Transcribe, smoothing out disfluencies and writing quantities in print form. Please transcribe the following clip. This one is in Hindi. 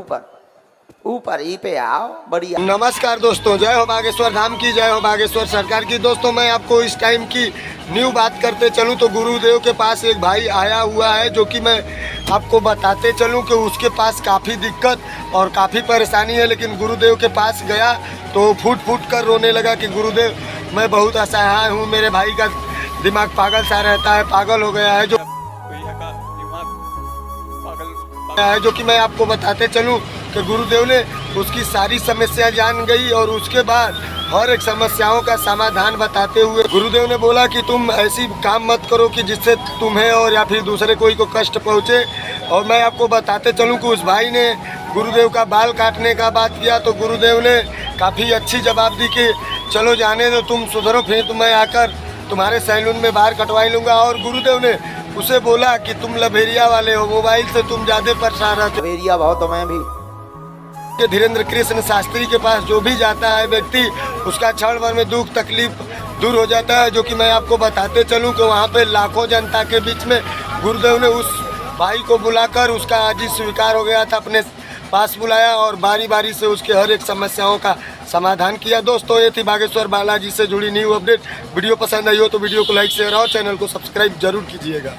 ऊपर ऊपर ई पे आओ बढ़िया। नमस्कार दोस्तों, जय हो बागेश्वर धाम की, जय हो बागेश्वर सरकार की। दोस्तों मैं आपको इस टाइम की न्यू बात करते चलूं तो गुरुदेव के पास एक भाई आया हुआ है, जो कि मैं आपको बताते चलूं कि उसके पास काफ़ी दिक्कत और काफ़ी परेशानी है। लेकिन गुरुदेव के पास गया तो फूट फूट कर रोने लगा कि गुरुदेव मैं बहुत असहाय हूँ, मेरे भाई का दिमाग पागल सा रहता है, पागल हो गया है, जो कि मैं आपको बताते चलूं कि गुरुदेव ने उसकी सारी समस्या जान गई और उसके बाद हर एक समस्याओं का समाधान बताते हुए गुरुदेव ने बोला कि तुम ऐसी काम मत करो कि जिससे तुम्हें और या फिर दूसरे कोई को कष्ट पहुँचे। और मैं आपको बताते चलूं कि उस भाई ने गुरुदेव का बाल काटने का बात किया तो गुरुदेव ने काफ़ी अच्छी जवाब दी कि चलो जाने दो, तुम सुधरो, फिर तो मैं आकर तुम्हारे सैलून में बाल कटवाई लूँगा। और गुरुदेव ने उसे बोला कि तुम लभेरिया वाले हो, मोबाइल से तुम ज़्यादा परेशान रहते हो। लभेरिया बहुत, तो मैं भी। धीरेन्द्र कृष्ण शास्त्री के पास जो भी जाता है व्यक्ति, उसका क्षण भर में दुख तकलीफ दूर हो जाता है। जो कि मैं आपको बताते चलूं कि वहाँ पे लाखों जनता के बीच में गुरुदेव ने उस भाई को बुलाकर उसका आज ही स्वीकार हो गया था, अपने पास बुलाया और बारी बारी से उसके हर एक समस्याओं का समाधान किया। दोस्तों ये थी बागेश्वर बालाजी से जुड़ी न्यू अपडेट। वीडियो पसंद आई हो तो वीडियो को लाइक शेयर और चैनल को सब्सक्राइब जरूर कीजिएगा।